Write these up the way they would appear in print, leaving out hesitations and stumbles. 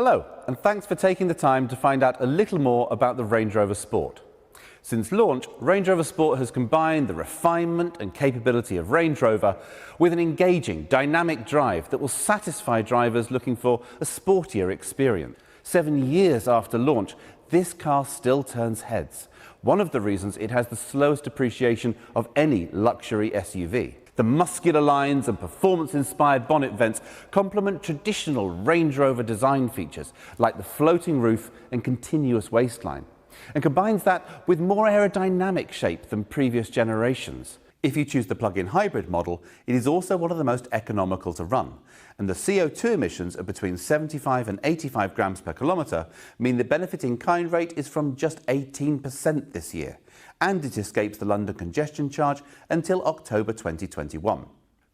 Hello, and thanks for taking the time to find out a little more about the Range Rover Sport. Since launch, Range Rover Sport has combined the refinement and capability of Range Rover with an engaging, dynamic drive that will satisfy drivers looking for a sportier experience. 7 years after launch, this car still turns heads. One of the reasons it has the slowest depreciation of any luxury SUV. The muscular lines and performance-inspired bonnet vents complement traditional Range Rover design features like the floating roof and continuous waistline, and combines that with more aerodynamic shape than previous generations. If you choose the plug-in hybrid model, it is also one of the most economical to run, and the CO2 emissions of between 75 and 85 grams per kilometre mean the benefit in kind rate is from just 18% this year, and it escapes the London congestion charge until October 2021.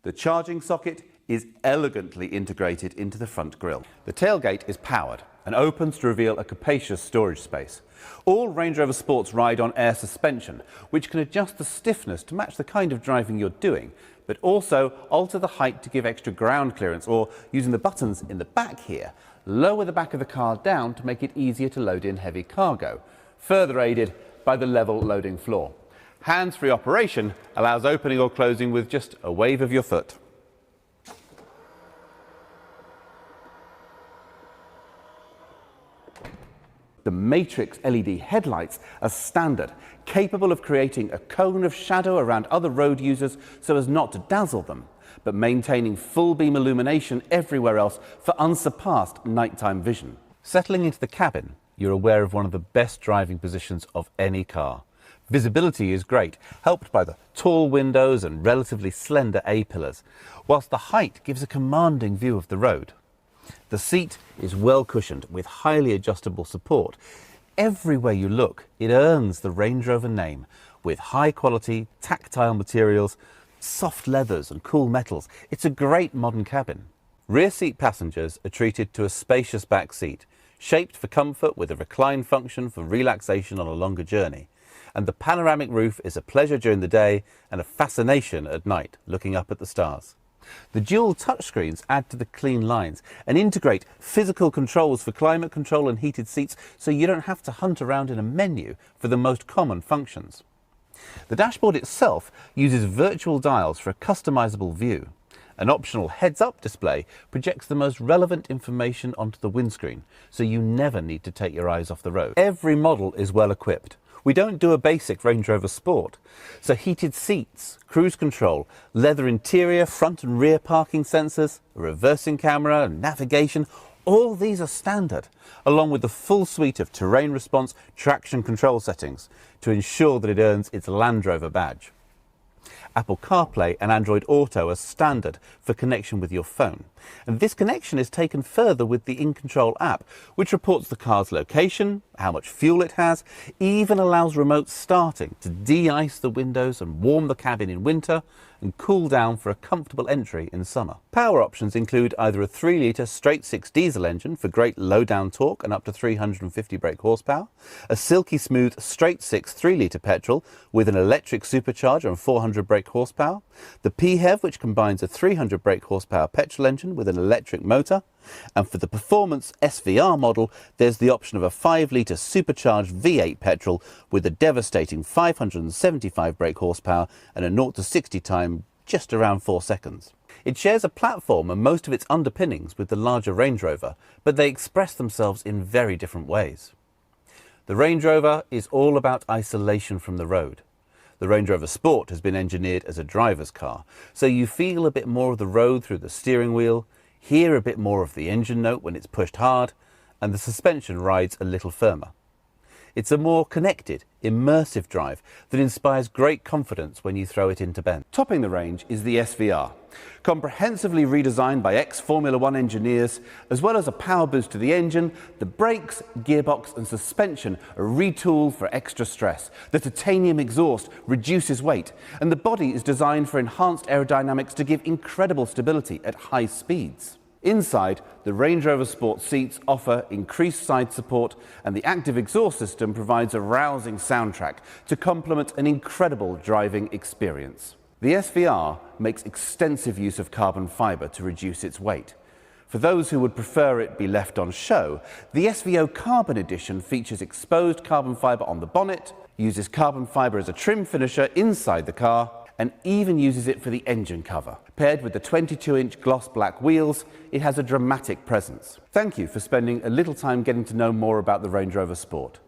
The charging socket is elegantly integrated into the front grille. The tailgate is powered and opens to reveal a capacious storage space. All Range Rover Sports ride on air suspension, which can adjust the stiffness to match the kind of driving you're doing, but also alter the height to give extra ground clearance, or using the buttons in the back here, lower the back of the car down to make it easier to load in heavy cargo, further aided by the level loading floor. Hands-free operation allows opening or closing with just a wave of your foot. The Matrix LED headlights are standard, capable of creating a cone of shadow around other road users so as not to dazzle them, but maintaining full beam illumination everywhere else for unsurpassed nighttime vision. Settling into the cabin, you're aware of one of the best driving positions of any car. Visibility is great, helped by the tall windows and relatively slender A-pillars, whilst the height gives a commanding view of the road. The seat is well cushioned with highly adjustable support. Everywhere you look, it earns the Range Rover name with high quality, tactile materials, soft leathers and cool metals. It's a great modern cabin. Rear seat passengers are treated to a spacious back seat, shaped for comfort with a recline function for relaxation on a longer journey. And the panoramic roof is a pleasure during the day and a fascination at night, looking up at the stars. The dual touchscreens add to the clean lines and integrate physical controls for climate control and heated seats, so you don't have to hunt around in a menu for the most common functions. The dashboard itself uses virtual dials for a customizable view. An optional heads-up display projects the most relevant information onto the windscreen, so you never need to take your eyes off the road. Every model is well equipped. We don't do a basic Range Rover Sport, so heated seats, cruise control, leather interior, front and rear parking sensors, a reversing camera, navigation, all these are standard, along with the full suite of terrain response traction control settings to ensure that it earns its Landrover badge. Apple CarPlay and Android Auto are standard for connection with your phone. And this connection is taken further with the InControl app, which reports the car's location, how much fuel it has, even allows remote starting to de-ice the windows and warm the cabin in winter and cool down for a comfortable entry in summer. Power options include either a 3-litre straight-six diesel engine for great low-down torque and up to 350 brake horsepower, a silky smooth straight-six 3-litre petrol with an electric supercharger and 400 brake horsepower, the PHEV, which combines a 300 brake horsepower petrol engine with an electric motor, and for the performance SVR model, there's the option of a 5-litre supercharged V8 petrol with a devastating 575 brake horsepower and a 0 to 60 time just around 4 seconds. It shares a platform and most of its underpinnings with the larger Range Rover, but they express themselves in very different ways. The Range Rover is all about isolation from the road. The Range Rover Sport has been engineered as a driver's car, so you feel a bit more of the road through the steering wheel, hear a bit more of the engine note when it's pushed hard, and the suspension rides a little firmer. It's a more connected, immersive drive that inspires great confidence when you throw it into bend. Topping the range is the SVR, comprehensively redesigned by ex-Formula One engineers. As well as a power boost to the engine, the brakes, gearbox and suspension are retooled for extra stress. The titanium exhaust reduces weight, and the body is designed for enhanced aerodynamics to give incredible stability at high speeds. Inside, the Range Rover Sport seats offer increased side support, and the active exhaust system provides a rousing soundtrack to complement an incredible driving experience. The SVR makes extensive use of carbon fibre to reduce its weight. For those who would prefer it be left on show, the SVO Carbon Edition features exposed carbon fibre on the bonnet, uses carbon fibre as a trim finisher inside the car, and even uses it for the engine cover. Paired with the 22-inch gloss black wheels, it has a dramatic presence. Thank you for spending a little time getting to know more about the Range Rover Sport.